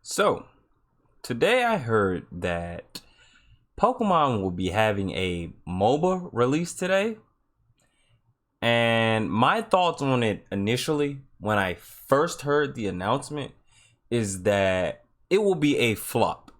So, today I heard that Pokemon will be having a MOBA release today. And my thoughts on it initially, when I first heard the announcement, is that it will be a flop.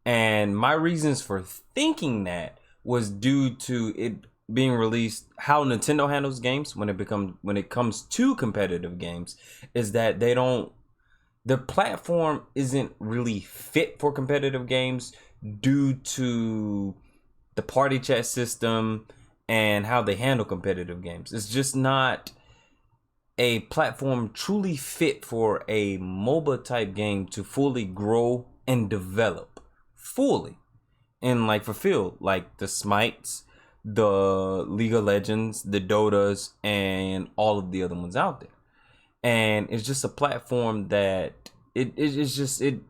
And my reasons for thinking that was due to it being released, how Nintendo handles games when it comes to competitive games, is that the platform isn't really fit for competitive games due to the party chat system and how they handle competitive games. It's just not a platform truly fit for a MOBA type game to fully grow and develop fully and like fulfill like the Smites, the League of Legends, the Dotas, and all of the other ones out there. And it's just a platform that it's just it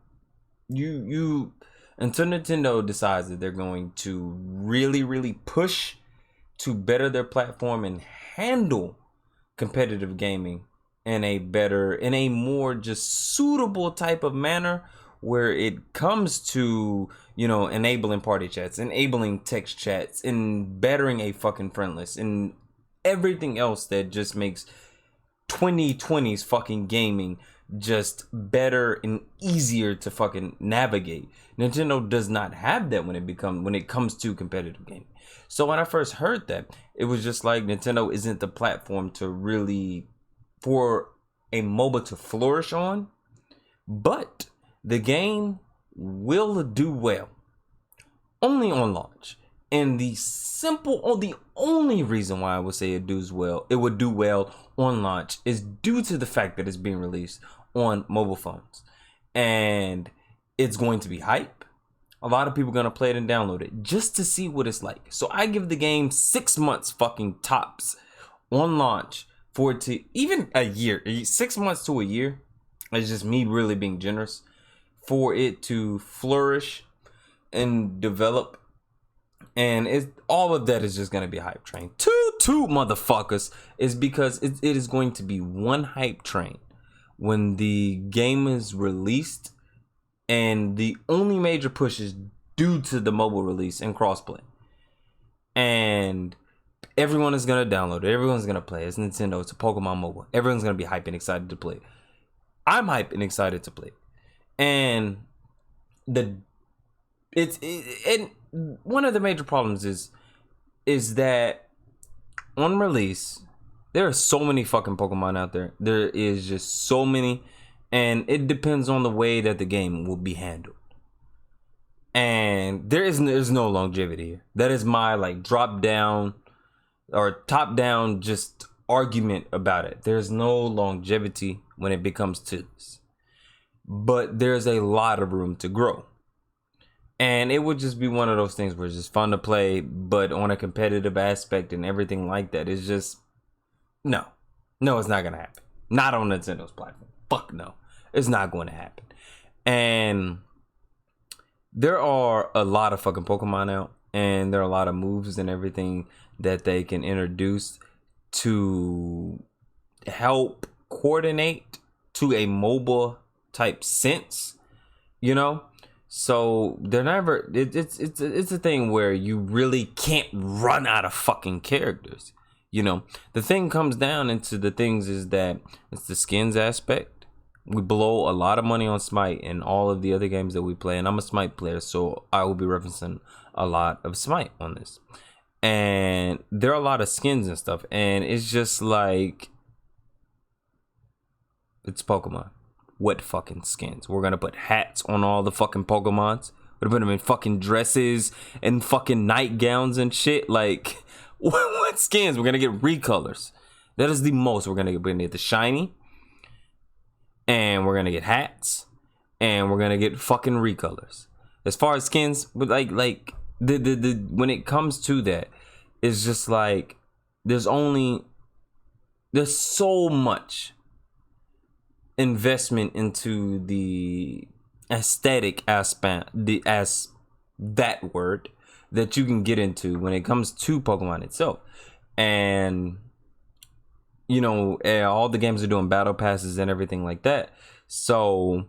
you until Nintendo decides that they're going to really push to better their platform and handle competitive gaming in a more just suitable type of manner, where it comes to, enabling party chats, enabling text chats, and bettering a fucking friend list and everything else that just makes 2020's fucking gaming just better and easier to fucking navigate. Nintendo does not have that when it comes to competitive gaming. So when I first heard that, it was just like Nintendo isn't the platform to really for a MOBA to flourish on, but the game will do well only on launch. And the only reason why I would say it would do well on launch is due to the fact that it's being released on mobile phones. And it's going to be hype. A lot of people are going to play it and download it just to see what it's like. So I give the game 6 months fucking tops on launch for it to, even a year, 6 months to a year. It's just me really being generous for it to flourish and develop. And all of that is just going to be a hype train. Two motherfuckers, is because it is going to be one hype train when the game is released, and the only major push is due to the mobile release and crossplay. And everyone is going to download it. Everyone's going to play it. It's Nintendo. It's a Pokemon mobile. Everyone's going to be hyped and excited to play it. I'm hyped and excited to play it. And and one of the major problems is that on release, there are so many fucking Pokemon out there. There is just so many, and it depends on the way that the game will be handled. And there's no longevity here. That is my like drop down or top down just argument about it. There's no longevity when it becomes to this. But there's a lot of room to grow. And it would just be one of those things where it's just fun to play, but on a competitive aspect and everything like that, it's just no, it's not gonna happen. Not on Nintendo's platform. Fuck no, it's not going to happen. And there are a lot of fucking Pokemon out, and there are a lot of moves and everything that they can introduce to help coordinate to a mobile type sense, So they're never. It's a thing where you really can't run out of fucking characters. The thing comes down into the things is that it's the skins aspect. We blow a lot of money on Smite and all of the other games that we play, and I'm a Smite player, so I will be referencing a lot of Smite on this. And there are a lot of skins and stuff, and it's just like it's Pokemon. What fucking skins? We're gonna put hats on all the fucking Pokemons. We're gonna put them in fucking dresses and fucking nightgowns and shit. Like, what skins? We're gonna get recolors. That is the most we're gonna get. We're gonna get the shiny, and we're gonna get hats, and we're gonna get fucking recolors. As far as skins, but like the when it comes to that, it's just like there's so much investment into the aesthetic aspect, that word, that you can get into when it comes to Pokemon itself. And all the games are doing battle passes and everything like that. So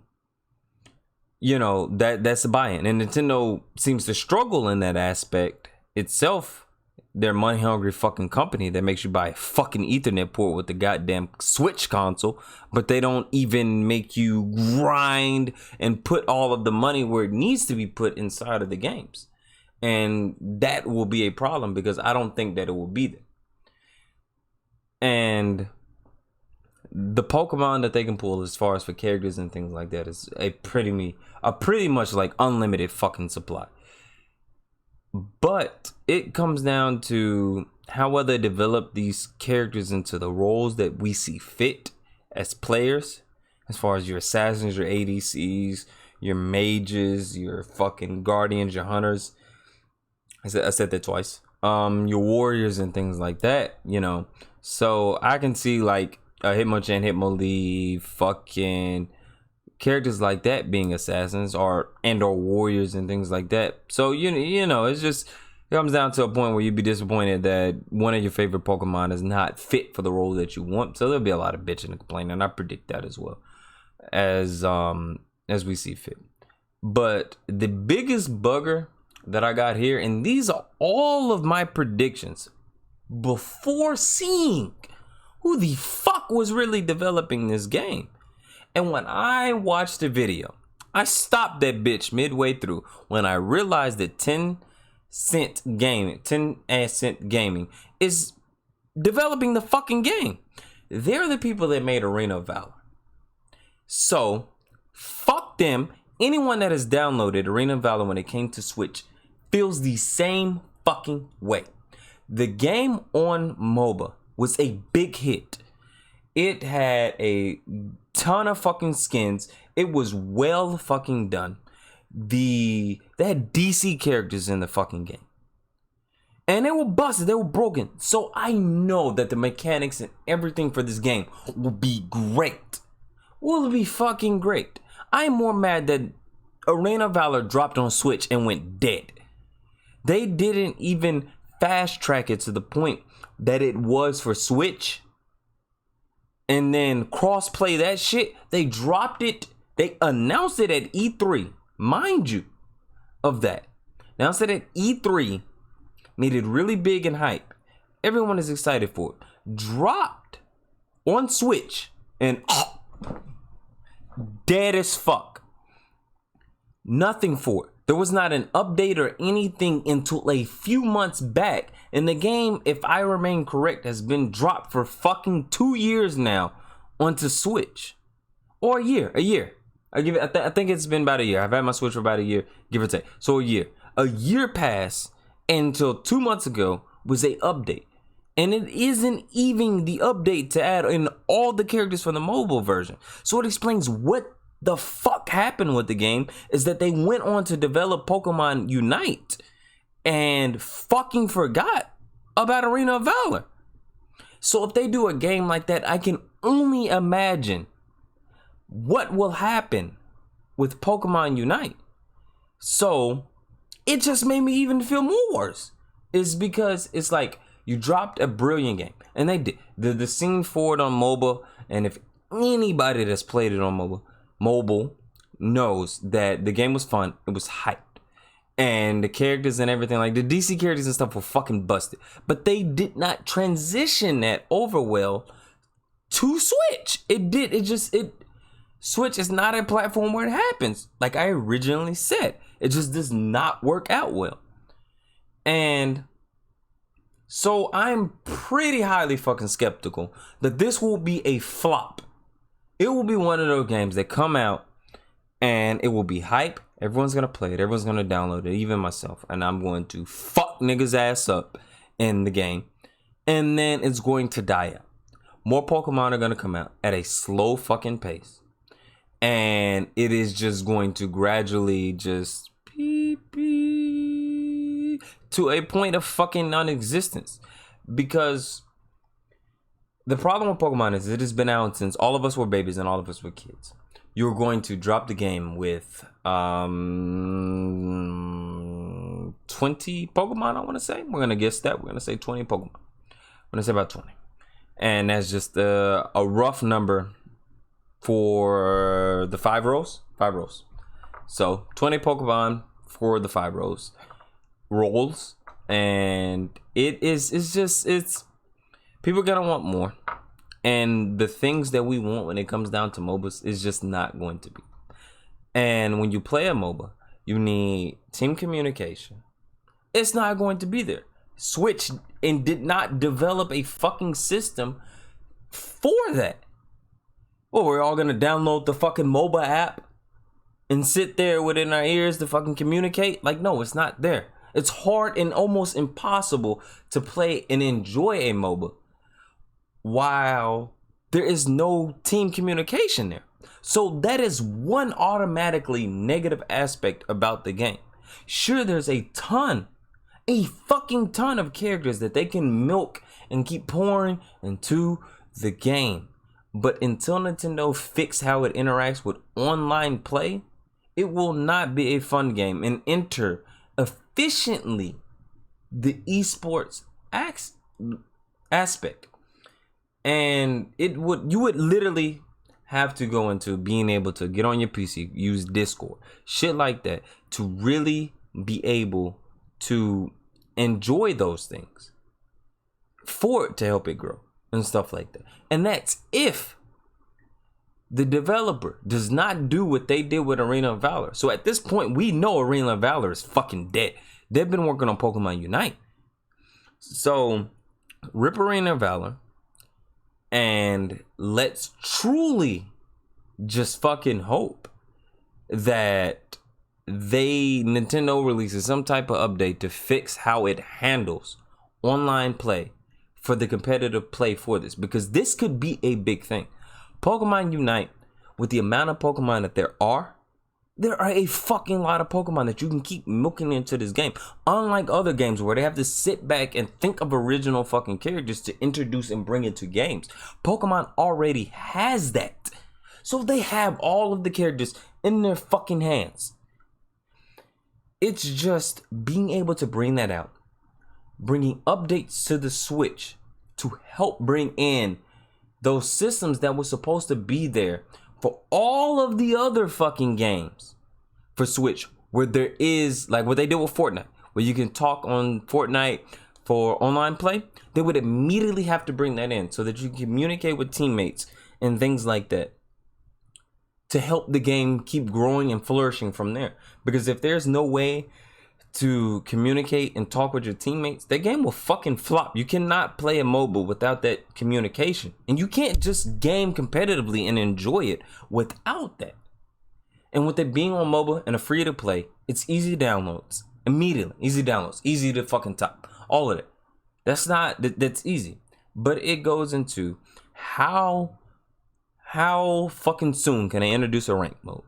you know, that's a buy-in. And Nintendo seems to struggle in that aspect itself. They're a money hungry fucking company that makes you buy a fucking Ethernet port with the goddamn Switch console, but they don't even make you grind and put all of the money where it needs to be put inside of the games. And that will be a problem because I don't think that it will be there. And the Pokemon that they can pull as far as for characters and things like that is a pretty much like unlimited fucking supply. But it comes down to how well they develop these characters into the roles that we see fit as players, as far as your assassins, your ADCs, your mages, your fucking guardians, your hunters. I said that twice. Your warriors and things like that, you know. So I can see like Hitmonchan, Hitmonlee, fucking characters like that being assassins or warriors and things like that. So you know, it comes down to a point where you'd be disappointed that one of your favorite Pokemon is not fit for the role that you want. So there'll be a lot of bitching and complaining, and I predict that as well as we see fit. But the biggest bugger that I got here, and these are all of my predictions before seeing who the fuck was really developing this game. And when I watched the video, I stopped that bitch midway through when I realized that Tencent Gaming is developing the fucking game. They're the people that made Arena of Valor. So, fuck them. Anyone that has downloaded Arena of Valor when it came to Switch feels the same fucking way. The game on MOBA was a big hit. It had a ton of fucking skins. It was well fucking done. They had DC characters in the fucking game. And they were busted, they were broken. So I know that the mechanics and everything for this game will be great. Will be fucking great. I'm more mad that Arena of Valor dropped on Switch and went dead. They didn't even fast track it to the point that it was for Switch and then cross-play that shit. They dropped it. They announced it at E3. Mind you of that. Announced it at E3. Made it really big and hype. Everyone is excited for it. Dropped on Switch and dead as fuck. Nothing for it. There was not an update or anything until a few months back. And the game, if I remain correct, has been dropped for fucking 2 years now onto Switch. Or a year. I think it's been about a year. I've had my Switch for about a year, give or take. So a year. A year passed until 2 months ago was a update. And it isn't even the update to add in all the characters from the mobile version. So it explains what the fuck happened with the game is that they went on to develop Pokémon Unite and fucking forgot about Arena of Valor. So if they do a game like that, I can only imagine what will happen with Pokemon Unite. So it just made me even feel more worse. It's because it's like you dropped a brilliant game, and they did the scene for it on mobile. And if anybody that's played it on mobile knows that the game was fun, it was hyped, and the characters and everything, like the DC characters and stuff, were fucking busted. But they did not transition that over well to Switch. Switch is not a platform where it happens. Like I originally said, it just does not work out well. And so I'm pretty highly fucking skeptical that this will be a flop. It will be one of those games that come out and it will be hype. Everyone's going to play it. Everyone's going to download it, even myself. And I'm going to fuck niggas ass up in the game. And then it's going to die out. More Pokemon are going to come out at a slow fucking pace. And it is just going to gradually just beep, beep, to a point of fucking non-existence. Because the problem with Pokemon is it has been out since all of us were babies and all of us were kids. You're going to drop the game with 20 Pokemon, I want to say. We're going to guess that. We're going to say 20 Pokemon. I'm going to say about 20. And that's just a rough number for the 5 rows. 5 rows. So 20 Pokemon for the 5 rolls, and it's people gonna want more, and the things that we want when it comes down to MOBAs is just not going to be. And when you play a MOBA, you need team communication. It's not going to be there. Switch and did not develop a fucking system for that. Well, we're all gonna download the fucking MOBA app and sit there within our ears to fucking communicate? Like, no, it's not there. It's hard and almost impossible to play and enjoy a MOBA while there is no team communication there. So that is one automatically negative aspect about the game. Sure, there's a fucking ton of characters that they can milk and keep pouring into the game. But until Nintendo fix how it interacts with online play, it will not be a fun game and enter efficiently the esports aspect. And you would literally have to go into being able to get on your PC, use Discord, shit like that, to really be able to enjoy those things for it to help it grow and stuff like that. And that's if the developer does not do what they did with Arena of Valor. So at this point, we know Arena of Valor is fucking dead. They've been working on Pokemon Unite. So rip Arena of Valor and let's truly just fucking hope that Nintendo releases some type of update to fix how it handles online play for the competitive play for this, because this could be a big thing. Pokemon Unite, with the amount of Pokemon that there are a fucking lot of Pokemon that you can keep milking into this game. Unlike other games where they have to sit back and think of original fucking characters to introduce and bring into games, Pokemon already has that. So they have all of the characters in their fucking hands. It's just being able to bring that out, bringing updates to the Switch to help bring in those systems that were supposed to be there for all of the other fucking games for Switch, where there is, like what they did with Fortnite, where you can talk on Fortnite for online play. They would immediately have to bring that in so that you can communicate with teammates and things like that to help the game keep growing and flourishing from there. Because if there's no way to communicate and talk with your teammates, that game will fucking flop. You cannot play a mobile without that communication, and you can't just game competitively and enjoy it without that. And with it being on mobile and a free to play, it's easy downloads immediately, easy downloads, easy to fucking top, all of it. That's easy. But it goes into how fucking soon can I introduce a rank mode?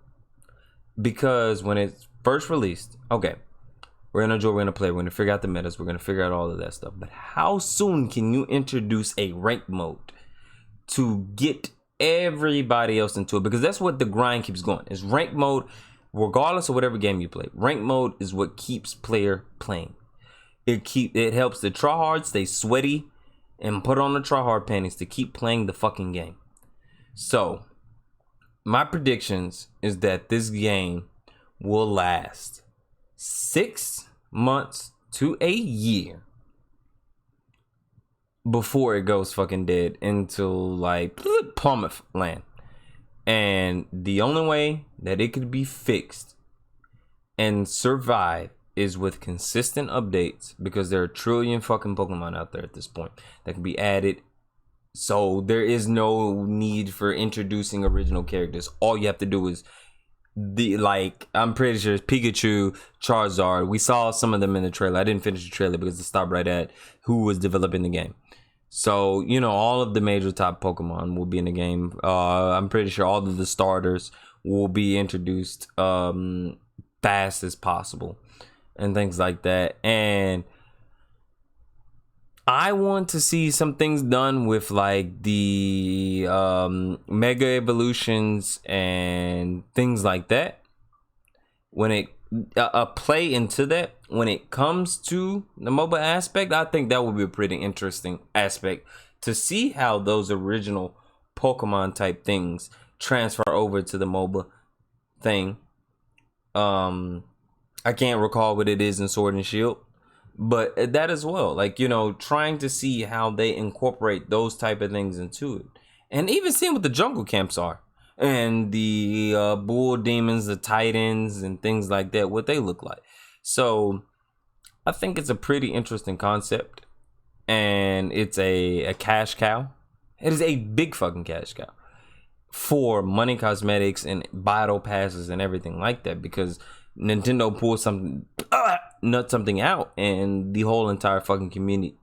Because when it's first released, okay, we're gonna enjoy, we're gonna play, we're gonna figure out the metas, we're gonna figure out all of that stuff. But how soon can you introduce a rank mode to get everybody else into it? Because that's what the grind keeps going. Is rank mode, regardless of whatever game you play. Rank mode is what keeps player playing. It helps the tryhard stay sweaty and put on the tryhard panties to keep playing the fucking game. So my predictions is that this game will last 6 months to a year before it goes fucking dead into like plummet land. And the only way that it could be fixed and survive is with consistent updates, because there are a trillion fucking Pokemon out there at this point that can be added. So there is no need for introducing original characters. All you have to do is I'm pretty sure it's Pikachu, Charizard. We saw some of them in the trailer. I didn't finish the trailer because it stopped right at who was developing the game. So, you know, all of the major top Pokemon will be in the game. I'm pretty sure all of the starters will be introduced fast as possible and things like that. And I want to see some things done with like the mega evolutions and things like that. When a play into that, when it comes to the mobile aspect, I think that would be a pretty interesting aspect to see how those original Pokemon type things transfer over to the mobile thing. I can't recall what it is in Sword and Shield, but that as well, like, you know, trying to see how they incorporate those type of things into it, and even seeing what the jungle camps are, and the bull demons, the titans, and things like that, what they look like. So I think it's a pretty interesting concept, and it's a cash cow. It is a big fucking cash cow for money cosmetics and battle passes and everything like that, because Nintendo pulls something out, and the whole entire fucking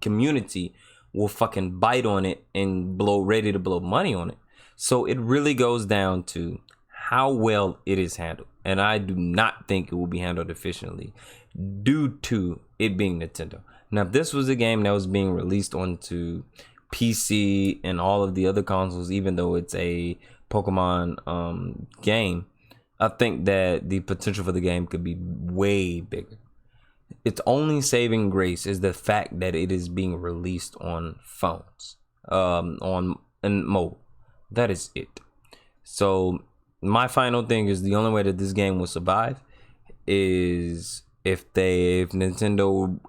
community will fucking bite on it and ready to blow money on it. So it really goes down to how well it is handled, and I do not think it will be handled efficiently due to it being Nintendo. Now, if this was a game that was being released onto PC and all of the other consoles, even though it's a Pokemon game, I think that the potential for the game could be way bigger. Its only saving grace is the fact that it is being released on phones, on mobile. That is it. So my final thing is, the only way that this game will survive is if Nintendo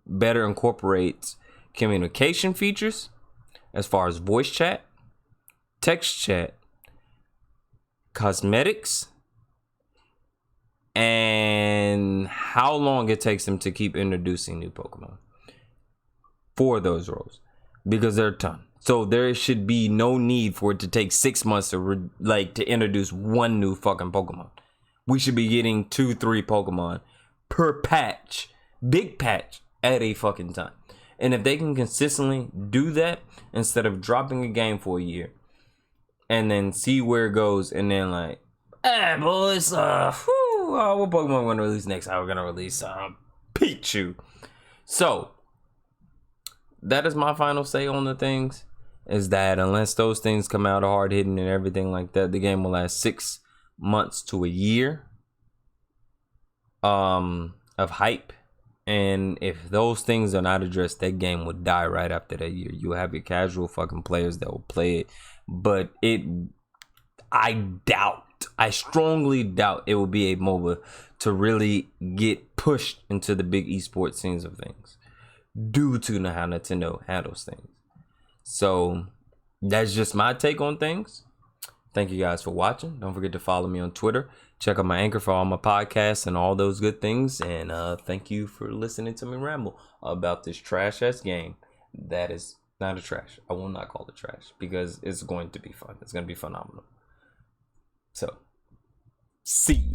better incorporates communication features as far as voice chat, text chat, cosmetics, and how long it takes them to keep introducing new Pokemon for those roles, because they're a ton. So there should be no need for it to take 6 months to to introduce one new fucking Pokemon. We should be getting 2-3 Pokemon per patch, big patch, at a fucking time. And if they can consistently do that, instead of dropping a game for a year and then see where it goes, and then like, hey boys, what Pokemon we're gonna release next? We're gonna release Pichu. So that is my final say on the things, is that unless those things come out hard hitting and everything like that, the game will last 6 months to a year of hype. And if those things are not addressed, that game will die right after that year. You have your casual fucking players that will play it, but I strongly doubt it will be a MOBA to really get pushed into the big esports scenes of things, due to how Nintendo handles things. So that's just my take on things. Thank you guys for watching. Don't forget to follow me on Twitter. Check out my Anchor for all my podcasts and all those good things. And thank you for listening to me ramble about this trash ass game that is not a trash. I will not call it trash, because it's going to be fun. It's going to be phenomenal. So, see ya.